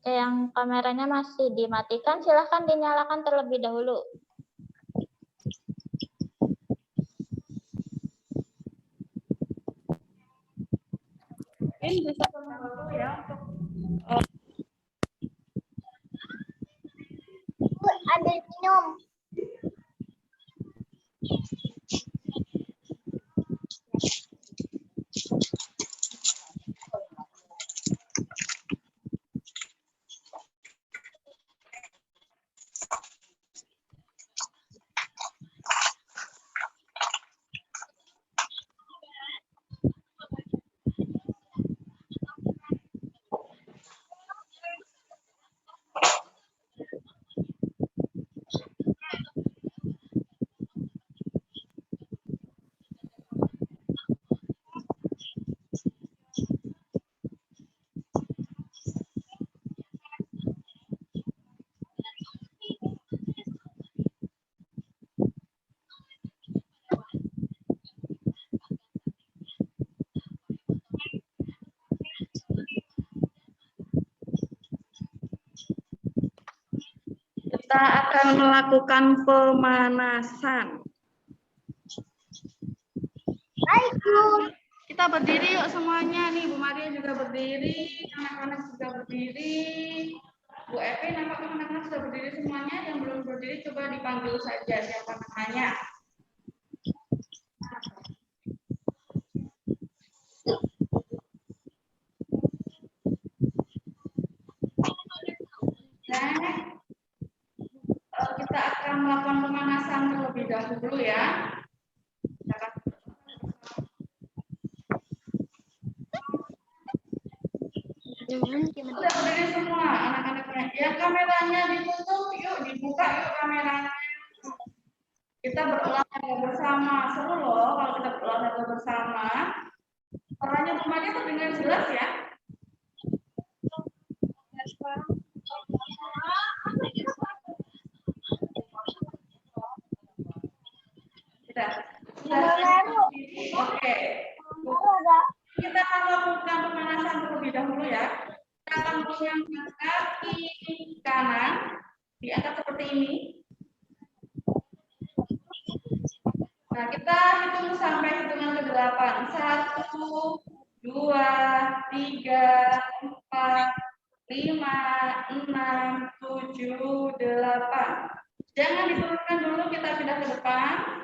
Yang kameranya masih dimatikan, silahkan dinyalakan terlebih dahulu. Mungkin bisa dulu ya untuk Ada minum. kita akan melakukan pemanasan. Kita berdiri yuk semuanya nih, Bu Maria juga berdiri, anak-anak juga berdiri. Bu Evi, nampaknya anak-anak sudah berdiri semuanya, yang belum berdiri coba dipanggil saja siapa namanya. Kita akan melakukan pemanasan terlebih dahulu ya. Sudah berdiri semua anak-anaknya. Yang kameranya ditutup, yuk dibuka yuk kameranya. Kita berolahraga bersama. Seru loh kalau kita berolahraga bersama. Suaranya Bu Maria terdengar jelas ya? Sudah. Oke. Kita akan lakukan pemanasan terlebih dahulu ya. Kita akan mengangkat kaki kanan, diangkat seperti ini. Nah, kita hitung sampai hitungan ke-8. 1, 2, 3, 4, 5, 6, 7, 8. Jangan diturunkan dulu, kita pindah ke depan.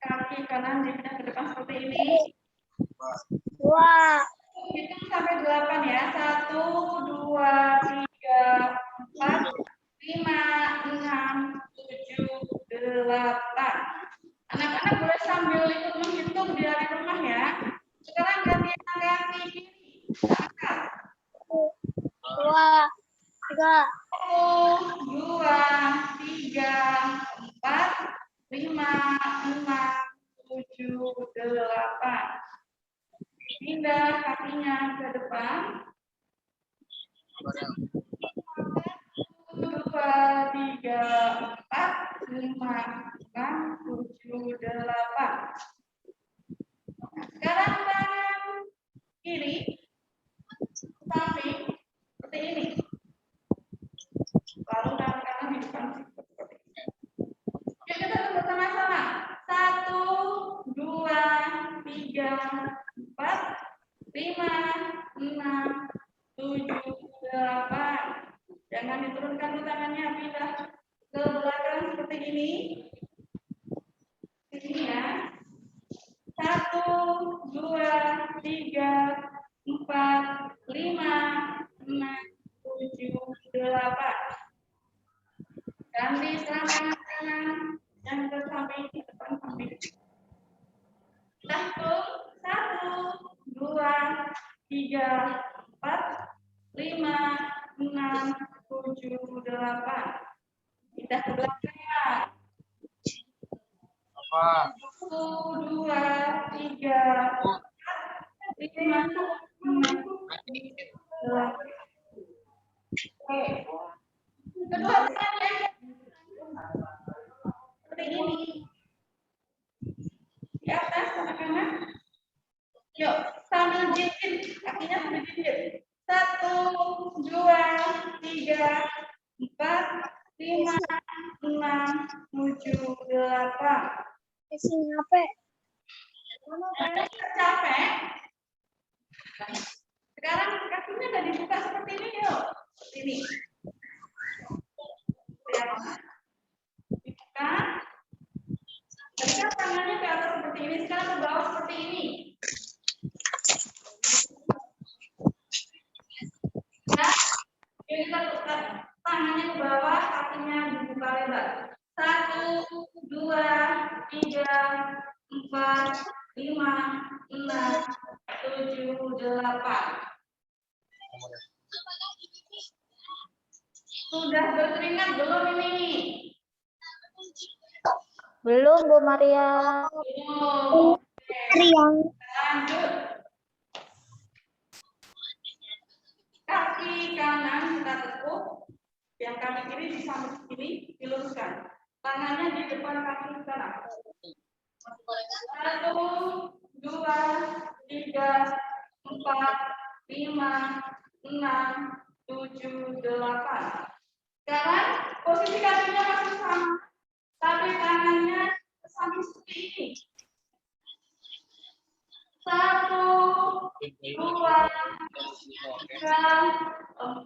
Kaki kanan dipindah ke depan seperti ini. Wah. Hitung sampai 8 ya. 1, 2, 3, 4, 5, 6, 7, 8. Anak-anak boleh sambil ikut menghitung di rumah ya. Sekarang gantian kaki kiri. Angkat. 2, 3. 1, 2, 3, 4, 5, 6, 7, 8. Pindah kakinya ke depan. 1, 2, 3, 4, 5, 6, 7, 8. Sekarang tangan kiri samping seperti ini. Lalu tangan kanan di depan seperti ini. Yuk kita tunggu sama-sama. 1, 2, 3, 4, 5, 6, 7, 8. Jangan diturunkan tuh tangannya, pindah ke belakang seperti ini. Sini ya. 1, 2, 3, 4, 5, 6, 7, 8. Ganti tangan kanan yang ke samping di depan samping. Kita hitung 1, 2, 3, 4, 5, 6, 7, 8. Kita ke belakang ya. 1, 2, 3, 4, 5, 6, 7, 8. Oke. Kedua tangan ya. 3, 4, 5, 6, 7, 8. Capek? Sekarang kakinya udah dibuka seperti ini yuk. Seperti ini. Dibuka. Tadi kan tangannya ke atas seperti ini, sekarang ke bawah seperti ini. Nah, ini kita tukar tangannya ke bawah, kakinya dibuka lebar. 1, 2, 3, 4, 5, 6, 7, 8. Sudah berkeringat belum ini? Belum, Bu Maria. Belum. Lanjut. Kaki kanan kita tekuk, yang kaki kiri di samping kiri diluruskan. Tangannya di depan kaki kanan. 1, 2, 3, 4, 5, 6, 7, 8. Sekarang posisi kakinya masih sama, tapi tangannya ke samping seperti ini. 1, 2, 3, 4,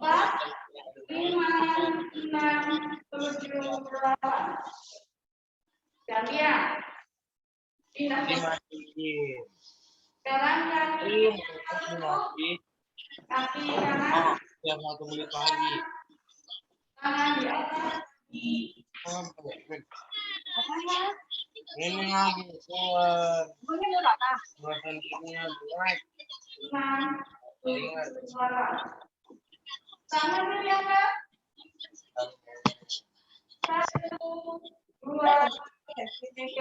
5, 6, 7, 8. Gantian. Pindah posisi. Sekarang kaki kanan. Tangan di atas. Ini lagi keluar. 6, 7, 8. Tangan di atas. 1, 2, 3,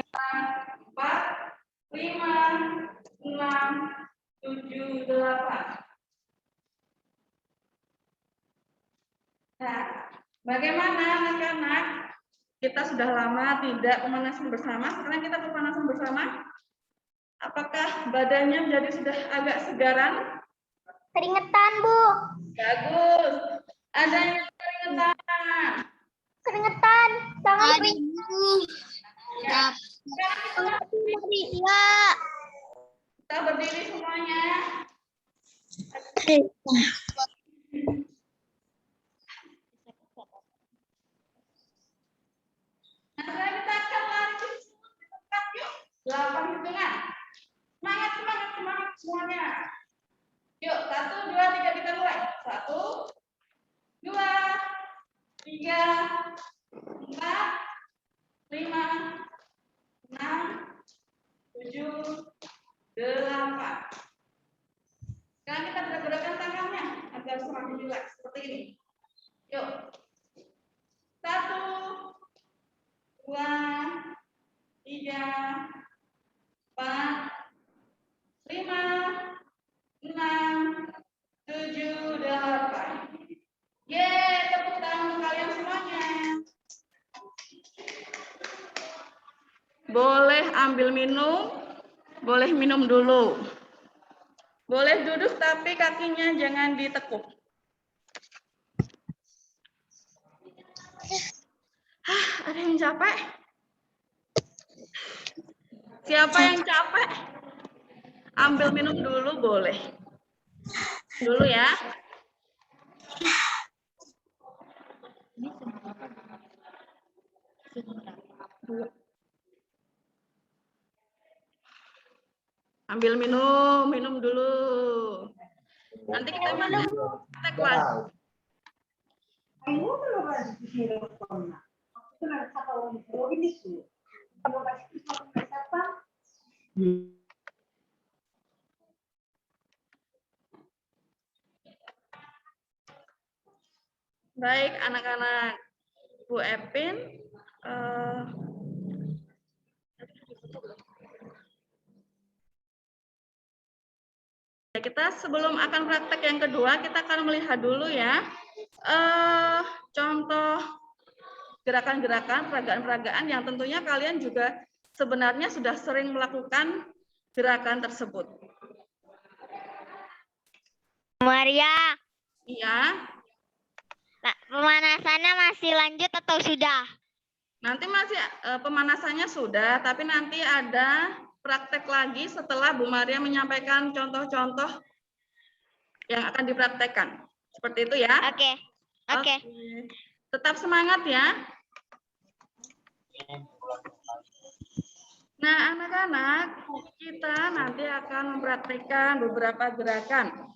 4, 5, 6, 7, 8. Nah, bagaimana anak-anak? Kita sudah lama tidak pemanasan bersama. Sekarang kita pemanasan bersama. Apakah badannya menjadi sudah agak segaran? Keringetan, Bu. Bagus. Ada yang keringetan. Keringetan. Tangan Ya. Sekarang kita berdiri semuanya. Nah, sekarang kita akan lanjut. Yuk, 8 hitungan. Semangat, semangat, semangat semuanya. Yuk, 1, 2, 3 kita mulai. 1, 2, 3, 4, 5, 6, 7, 8. Sekarang kita gerak-gerakkan tangannya agar semakin rileks seperti ini. Yuk. 1, 2, 3, 4, 5, 6, 7, 8. Yeay, tepuk tangan kalian semuanya. Boleh ambil minum, boleh minum dulu. Boleh duduk tapi kakinya jangan ditekuk. Ada yang capek? Siapa yang capek? Ambil minum dulu boleh. Dulu ya. Ambil minum dulu. Nanti kita praktek lagi. Baik, anak-anak Bu Epin. Kita sebelum akan praktek yang kedua, kita akan melihat dulu ya contoh gerakan-gerakan, peragaan-peragaan yang tentunya kalian juga sebenarnya sudah sering melakukan gerakan tersebut. Maria. Iya. Nah, pemanasannya masih lanjut atau sudah? Nanti masih pemanasannya sudah, tapi nanti ada praktek lagi setelah Bu Maria menyampaikan contoh-contoh yang akan dipraktekkan. Seperti itu ya. Oke. Oke. Tetap semangat ya. Nah, anak-anak, kita nanti akan mempraktikkan beberapa gerakan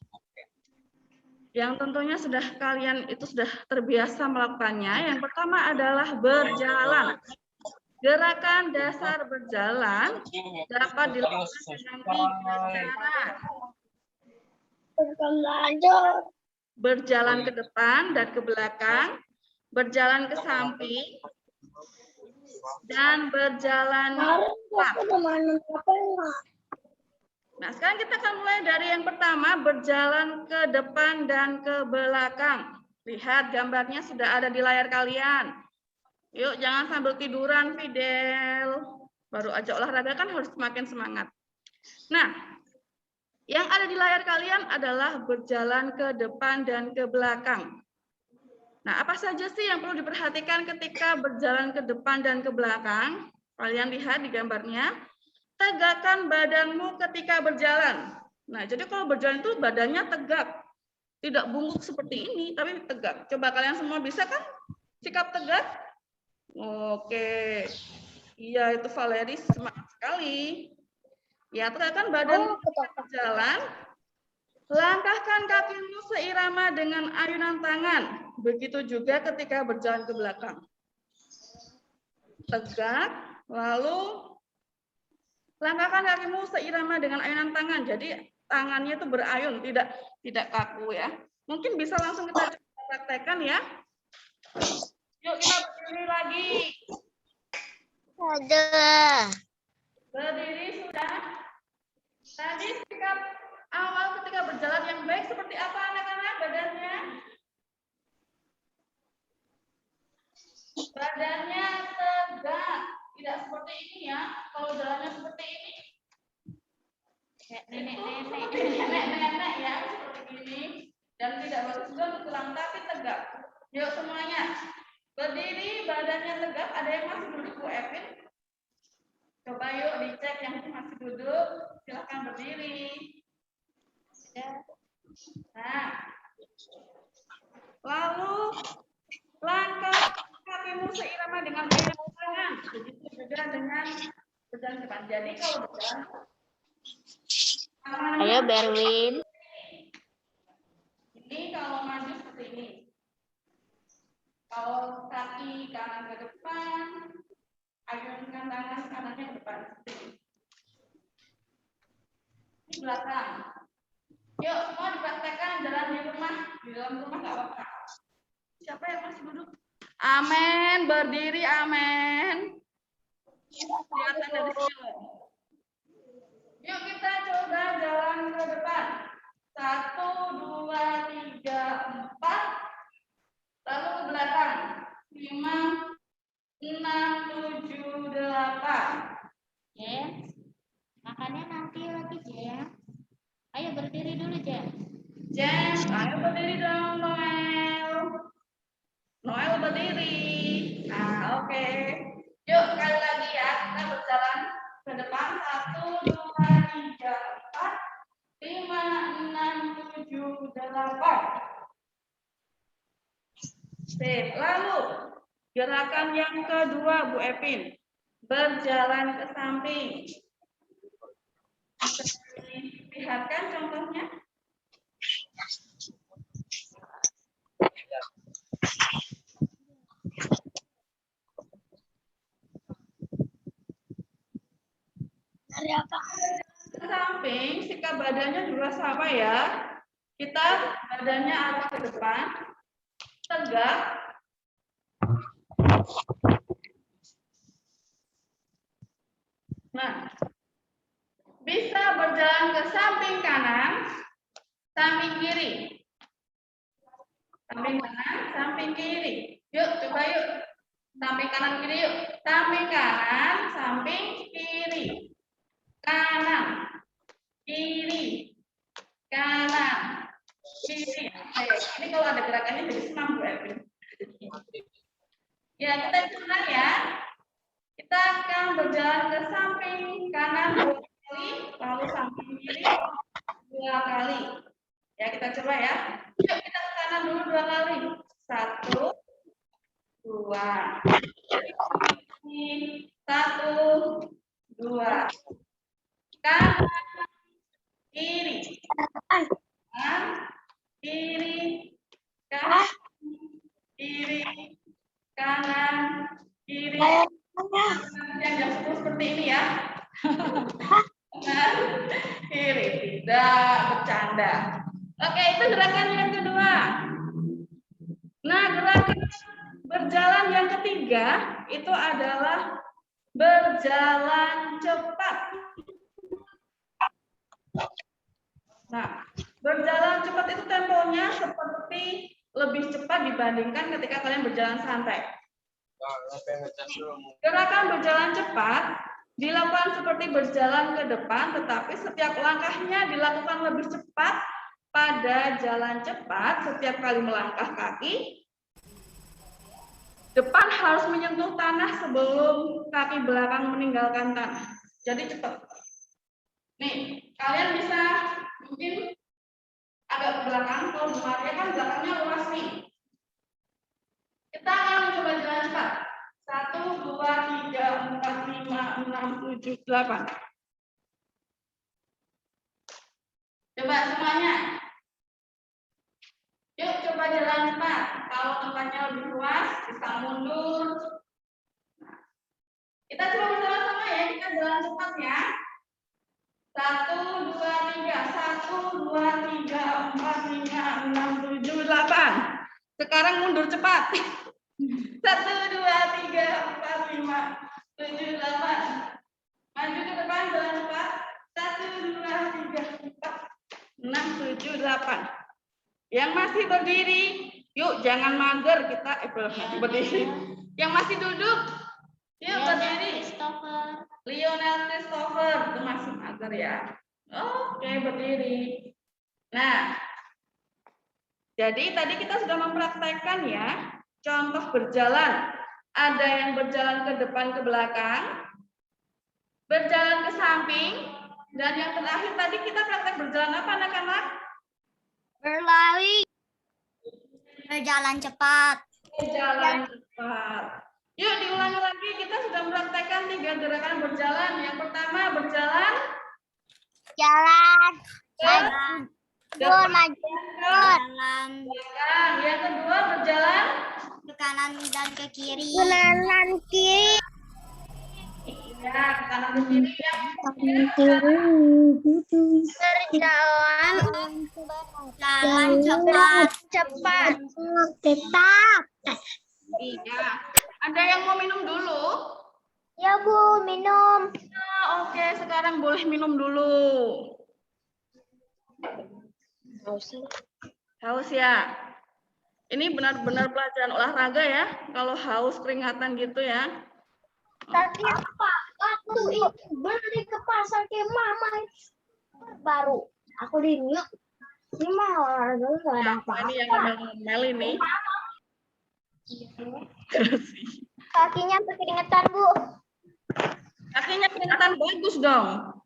yang tentunya kalian itu sudah terbiasa melakukannya. Yang pertama adalah berjalan. Gerakan dasar berjalan dapat dilakukan dengan 3 cara. Berjalan ke depan dan ke belakang, berjalan ke samping, dan berjalan cepat. Nah, sekarang kita akan mulai dari yang pertama, berjalan ke depan dan ke belakang. Lihat gambarnya sudah ada di layar kalian. Yuk, jangan sambil tiduran, Fidel. Baru aja olahraga kan harus semakin semangat. Nah, yang ada di layar kalian adalah berjalan ke depan dan ke belakang. Nah, apa saja sih yang perlu diperhatikan ketika berjalan ke depan dan ke belakang? Kalian lihat di gambarnya. Tegakkan badanmu ketika berjalan. Nah, jadi kalau berjalan itu badannya tegak. Tidak bungkuk seperti ini, tapi tegak. Coba kalian semua bisa kan sikap tegak? Oke. Iya, itu Valeri semangat sekali. Ya, tegakkan badan ketika berjalan. Langkahkan kakimu seirama dengan ayunan tangan. Begitu juga ketika berjalan ke belakang. Tegak, lalu langkahkan kakimu seirama dengan ayunan tangan. Jadi tangannya itu berayun, tidak kaku ya. Mungkin bisa langsung kita praktekkan ya. Yuk kita berdiri lagi. Ada. Berdiri sudah. Tadi sikap awal ketika berjalan yang baik seperti apa anak-anak badannya? Badannya tegak, tidak seperti ini ya. Kalau jalannya seperti ini, nenek ya, seperti ini. Dan tidak bagus juga untuk tulang, tapi tegak. Yuk semuanya, berdiri, badannya tegak. Ada yang masih duduk, Bu Evin? Coba yuk dicek yang masih duduk, silahkan berdiri. Nah, lalu langkah kakimu seirama dengan ayunan tangan. Begitu juga dengan berjalan depan. Jadi kalau berjalan, Ayo Berwin. ini kalau maju seperti ini. Kalau kaki kanan ke depan, ayunkan tangan kanannya ke depan. Ini belakang. Yuk, semua dipraktekkan jalan di rumah. Di dalam rumah nggak apa-apa. Siapa yang masih duduk? Amin, berdiri, amin. Kelihatan dari sini. Yuk kita coba jalan ke depan. 1, 2, 3, 4. Lalu ke belakang. 5, 6, 7, 8. Jen, makannya nanti lagi Jen. Ayo berdiri dulu Jen. Jen, ayo berdiri dong Noel. Noel berdiri. Nah, oke. Yuk sekali lagi ya, kita berjalan ke depan. 1, 2, 3, 4, 5, 6, 7, 8. Sip. Lalu gerakan yang kedua Bu Evin, berjalan ke samping. Bisa dilihatkan contohnya. Ke samping, sikap badannya juga sama ya. Kita badannya arah ke depan, tegak. Nah, bisa berjalan ke samping kanan, samping kiri. Samping kanan, samping kiri. Yuk, coba yuk. Samping kanan kiri yuk. Samping kanan, samping kiri. Kanan, kiri, kanan, kiri. Oke, ini kalau ada gerakannya jadi senam Bu Erwin. Ya, kita coba ya. Kita akan berjalan ke samping kanan 2 kali, lalu samping kiri 2 kali. Ya, kita coba ya. Yuk kita ke kanan dulu 2 kali. 1, 2. 1, 2. Kanan, kiri. Kanan, kiri. Kanan, kiri. Kanan, kiri. Yang jam 10 seperti ini ya. Kanan, kiri. Tidak bercanda. Oke, itu gerakan yang kedua. Nah, gerakan berjalan yang ketiga itu adalah berjalan cepat. Nah, berjalan cepat itu temponya seperti lebih cepat dibandingkan ketika kalian berjalan santai. Gerakan berjalan cepat dilakukan seperti berjalan ke depan, tetapi setiap langkahnya dilakukan lebih cepat. Pada jalan cepat, setiap kali melangkah kaki, depan harus menyentuh tanah sebelum kaki belakang meninggalkan tanah. Jadi cepat. Nih, kalian bisa mungkin agak ke belakang, kalau depannya kan belakangnya luas nih. Kita akan mencoba jalan cepat. 1, 2, 3, 4, 5, 6, 7, 8. Coba semuanya. Yuk coba jalan cepat. Kalau tempatnya lebih luas, bisa mundur. Nah, kita coba bersama-sama ya. Kita jalan cepat ya. 1, 2, 3. 1, 2, 3, 4, 5, 6, 7, 8. Sekarang mundur cepat. 1, 2, 3, 4, 5, 7, 8. Maju ke depan, jalan cepat. 1, 2, 3, 4, 6, 7, 8. Yang masih berdiri, yuk jangan mager kita berdiri. Yang masih duduk, yuk berdiri. Lionel Christopher itu masih mager ya. Oke, berdiri. Nah, jadi tadi kita sudah mempraktekkan ya contoh berjalan. Ada yang berjalan ke depan ke belakang, berjalan ke samping, dan yang terakhir tadi kita praktek berjalan apa anak-anak? Berlari. Berjalan cepat. Berjalan cepat. Yuk diulangi lagi, kita sudah mempraktekkan 3 gerakan berjalan. Yang pertama berjalan Jalan. ke Mundur, maju. belakang. Yang kedua berjalan Ke kanan dan ke kiri. Kanan kiri. ya ke kanan ke kiri ya. Berjalan cepat. Cepat. Cepat. Iya. Ada yang mau minum dulu? Ya Bu, minum. Nah, oke, sekarang boleh minum dulu. Haus ya. Ini benar-benar pelajaran olahraga ya. Kalau haus keringatan gitu ya. Tapi Pak, waktu itu beli ke pasar ke mama baru. Aku di ini mah olahraga nggak ada apa-apa. Ini yang ngomel ini. Kakinya keringetan Bu. Kakinya keringatan bagus dong.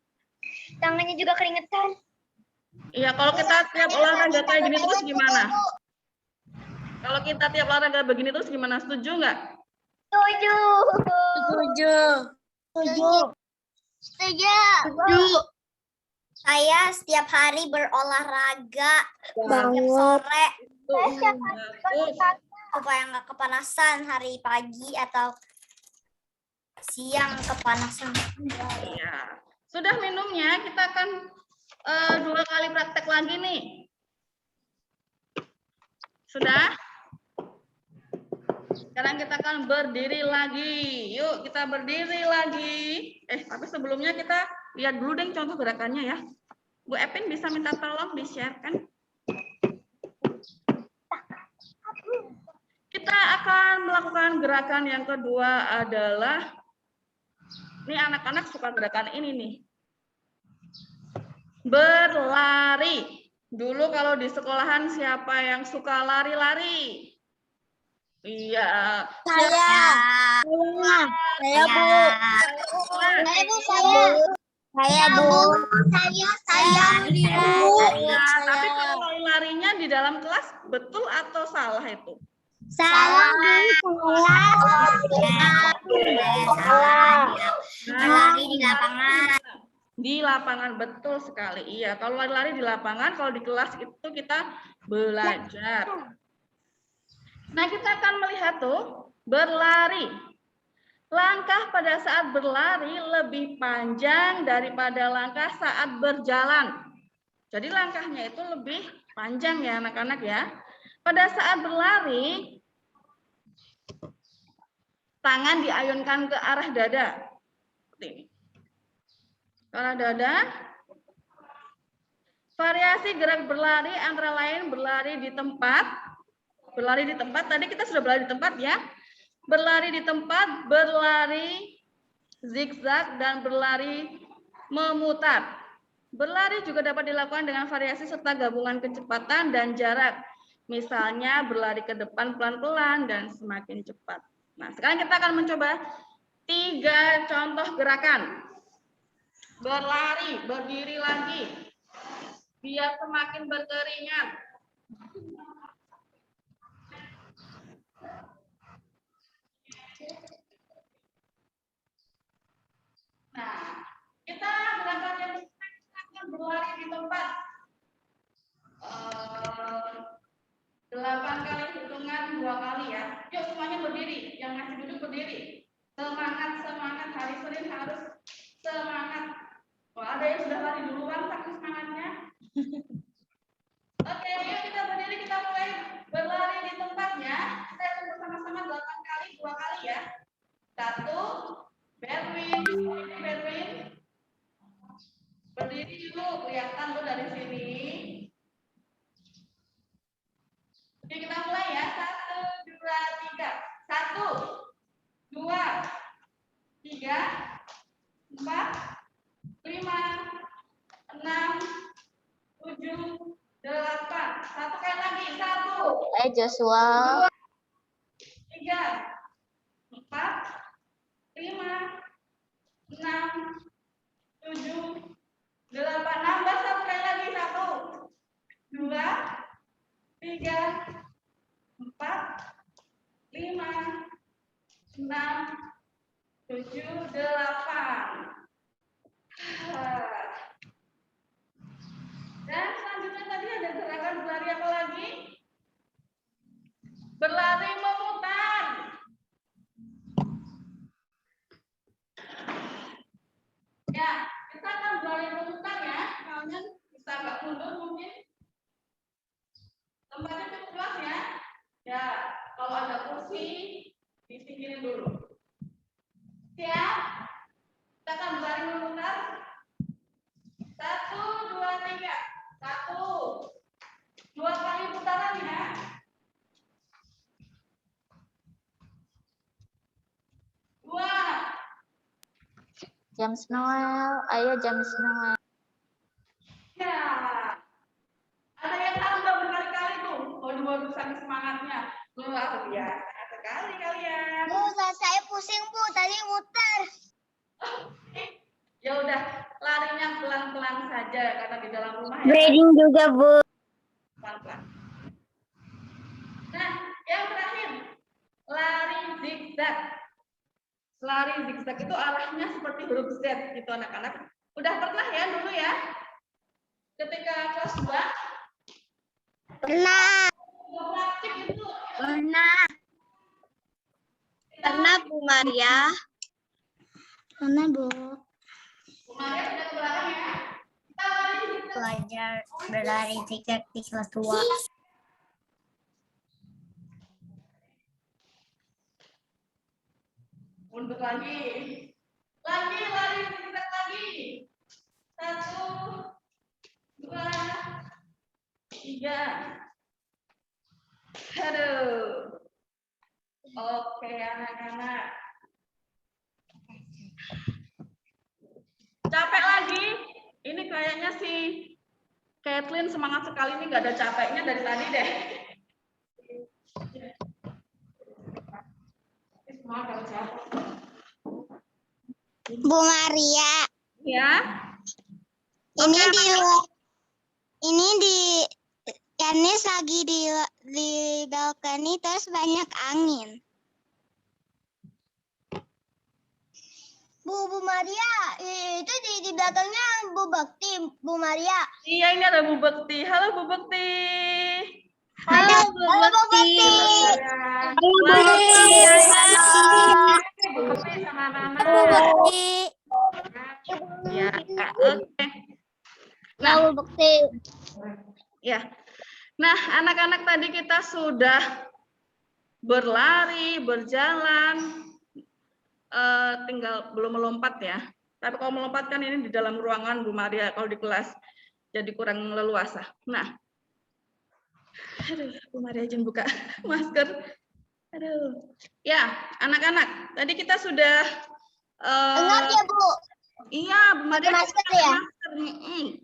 Tangannya juga keringetan. Iya, kalau kita tiap olahraga kayak gini terus gimana? Kalau kita tiap olahraga begini terus gimana? Setuju nggak? Setuju. Saya setiap hari berolahraga Bangun. setiap sore Bagus. supaya nggak kepanasan hari pagi atau siang kepanasan. Iya. Sudah minumnya, kita akan 2 kali praktek lagi nih. Sudah? Sekarang kita akan berdiri lagi. Yuk kita berdiri lagi. Tapi sebelumnya kita lihat dulu deh contoh gerakannya ya. Bu Epin bisa minta tolong di-share-kan? Kita akan melakukan gerakan yang kedua adalah, ini anak-anak suka gerakan ini nih. Berlari. Dulu kalau di sekolahan siapa yang suka lari-lari? Iya. Saya. Saya, Bu. Saya Bu, saya. Saya, Bu. Saya. Iya, tapi kalau lari-larinya di dalam kelas betul atau salah itu? Salah. Lari di lapangan. Di lapangan, betul sekali. Iya, kalau lari-lari di lapangan, kalau di kelas itu kita belajar. Nah, kita akan melihat tuh berlari. Langkah pada saat berlari lebih panjang daripada langkah saat berjalan. Jadi langkahnya itu lebih panjang ya anak-anak ya. Pada saat berlari, tangan diayunkan ke arah dada. Seperti ini. Ke arah dada. Variasi gerak berlari antara lain berlari di tempat. Berlari di tempat, tadi kita sudah berlari di tempat ya. Berlari di tempat, berlari zigzag, dan berlari memutar. Berlari juga dapat dilakukan dengan variasi serta gabungan kecepatan dan jarak. Misalnya berlari ke depan pelan-pelan dan semakin cepat. Nah, sekarang kita akan mencoba 3 contoh gerakan. Berlari, berdiri lagi, biar semakin berkeringat. Nah, kita gerakan yang akan berlari di tempat. 8 kali hitungan 2 kali ya. Yuk semuanya berdiri. Yang masih duduk berdiri. Semangat, semangat. Hari Senin harus semangat. Wah, ada yang sudah lari duluan saking semangatnya. Oke, yuk kita berdiri, kita mulai berlari di tempatnya. Kita hitung bersama-sama 8 kali 2 kali ya. 1. Berwin, berdiri dulu, kelihatan tuh dari sini. Oke, kita mulai ya. 1, 2, 3. 1, 2, 3, 4, 5, 6, 7, 8. Satu kali lagi. 1. Joshua. 3, 4, 5, 6, 7, 8. Nambah satu kali lagi. 1, 2, 3, 4, 5, 6, 7, 8. Dan selanjutnya tadi ada gerakan berlari apa lagi? Berlari memutar. Ya, kita akan berlari memutar ya. Kalian bisa agak mundur mungkin. Tempatnya cukup luas ya. Ya, kalau ada kursi, disingkirin dulu. Siap? Kita akan berlari memutar. 1, 2, 3. 1, 2 kali putaran ya. James Noel, ayo James Noel. Ya. Ada yang tambah berkali-kali tuh. Waduh, saking semangatnya. Luar biasa sekali kalian. Bu, saya pusing Bu, tadi muter. Ya udah, larinya pelan-pelan saja karena di dalam rumah ya. Grading juga Bu. Pelan-pelan. Nah, yang terakhir, lari zigzag. Lari zigzag itu arahnya seperti huruf Z gitu anak-anak. Udah pernah ya dulu ya? Ketika kelas 2? Pernah. Udah praktik itu. Pernah. Pernah Bu Maria. Pernah Bu. Bu Maria sudah ke belakang ya. Kita lari zigzag. Belajar berlari zigzag di kelas 2. Mundur lagi. Lagi lari zigzag lagi. 1, 2, 3. Aduh. Oke anak-anak. Capek lagi? Ini kayaknya si Kathleen semangat sekali nih, nggak ada capeknya dari tadi deh. Bu Maria, Ya. ini di Yanis lagi di balkoni terus banyak angin. Bu Maria, itu di belakangnya Bu Bakti, Bu Maria. Iya, ini ada Bu Bekti. Halo Bu Bekti. Halo Bu Bakti. Bu Bekti sama Nana. Bu Bakti. Ya, oke. Nah, Bu Bakti. ya. Nah, anak-anak tadi kita sudah berlari, berjalan, tinggal belum melompat ya. Tapi kalau melompat kan ini di dalam ruangan Bu Maria, kalau di kelas jadi kurang leluasa. Nah, aduh, Bu Maria izin buka masker. Aduh, ya anak-anak, tadi kita sudah. Enggak ya Bu? Iya, Bu Maria. Masker ya?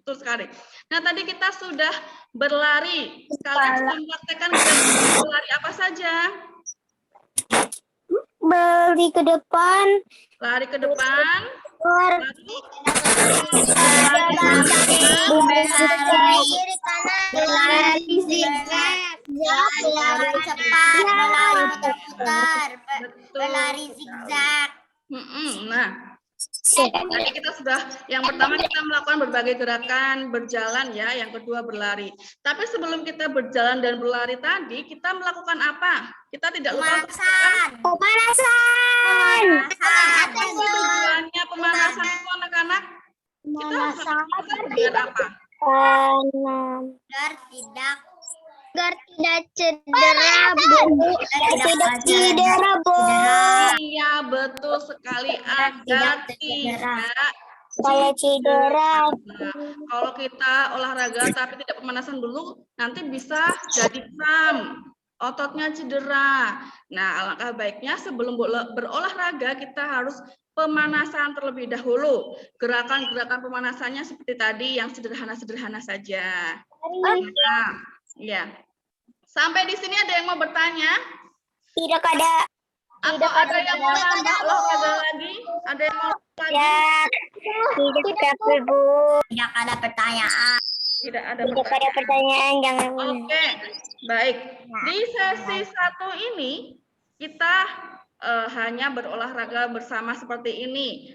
Betul sekali. Nah, tadi kita sudah berlari. Kalian sudah mempraktekkan berlari apa saja? Beli ke depan. Lari ke depan. Lari kiri kanan. Lari zigzag. Berlari cepat. Berlari putar. Berlari zigzag. Nah, tadi kita sudah, yang pertama kita melakukan berbagai gerakan berjalan ya, yang kedua berlari. Tapi sebelum kita berjalan dan berlari tadi, kita melakukan apa? Kita tidak lupa Pemanasan. apa tujuannya pemanasan itu anak-anak? Kita harus melakukan dengan apa? Agar tidak cedera, Bu. Tidak cedera, Bu. Iya, betul sekali, agar tidak Saya cedera. kalau kita olahraga tapi tidak pemanasan dulu, nanti bisa jadi kram, ototnya cedera. Nah, alangkah baiknya sebelum berolahraga kita harus pemanasan terlebih dahulu. Gerakan-gerakan pemanasannya seperti tadi yang sederhana-sederhana saja. Nah, ya. Sampai di sini ada yang mau bertanya? Tidak ada. Atau ada yang mau nambah olahraga lagi? Ada yang mau lagi? Tidak, Bu. Tidak ada pertanyaan. Tidak ada Tidak ada pertanyaan, jangan. Oke, baik. Di sesi 1 ini kita hanya berolahraga bersama seperti ini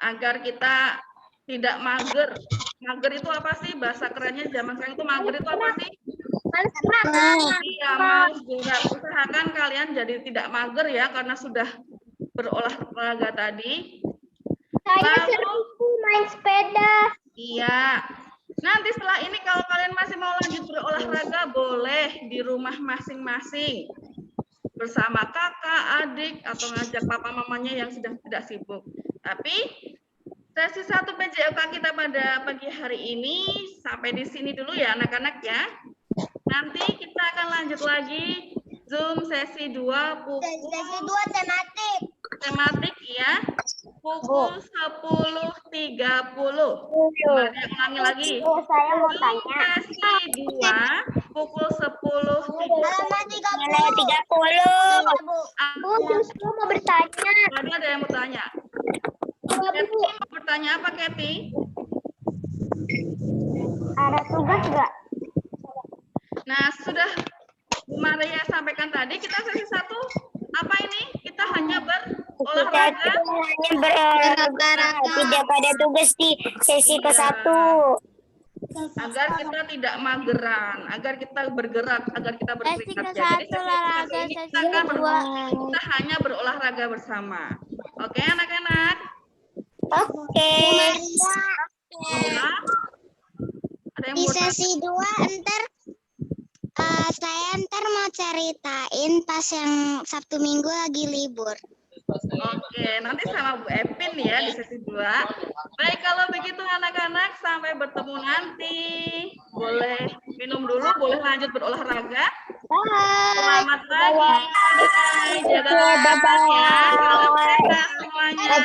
agar kita tidak mager. Mager itu apa sih? Bahasa kerennya zaman sekarang itu mager itu apa sih? Iya, males gerak. Usahakan kalian jadi tidak mager ya karena sudah berolahraga tadi. Saya Lalu- seru main sepeda. Iya. Nanti setelah ini kalau kalian masih mau lanjut berolahraga boleh di rumah masing-masing bersama kakak, adik atau ngajak papa mamanya yang sedang tidak sibuk. Tapi sesi 1 PJOK kita pada pagi hari ini sampai di sini dulu ya anak-anak ya. Nanti kita akan lanjut lagi Zoom sesi 2 pukul Sesi 2 tematik ya. Pukul 10.30. Ulangi lagi. Saya mau Zoom tanya. sesi 2 pukul 10.30. Halaman 30. Bu, justru mau bertanya. Tadi ada yang bertanya. Kathy mau bertanya apa, Kathy? Ada tugas nggak? Nah, sudah Bu Maria sampaikan tadi, kita sesi 1 apa ini? Kita hanya berolahraga. Hanya berolahraga. Tidak pada tugas di sesi ke-1. Agar kita tidak mageran, agar kita bergerak, agar kita berkeringat. Jadi sesi ini kita hanya berolahraga bersama. Oke, anak-anak? Oke. Ya. Ada yang Di mau sesi 2 ntar saya mau ceritain pas yang Sabtu Minggu lagi libur. Oke, nanti sama Bu Epin ya di sesi 2. Baik, kalau begitu anak-anak sampai bertemu nanti. Boleh minum dulu, boleh lanjut berolahraga. Bye. Selamat pagi. Jaga kesehatan ya. Salam sehat semuanya. Bye.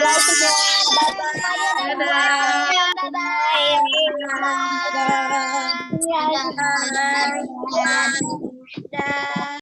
Dadah. Bye. Dadah.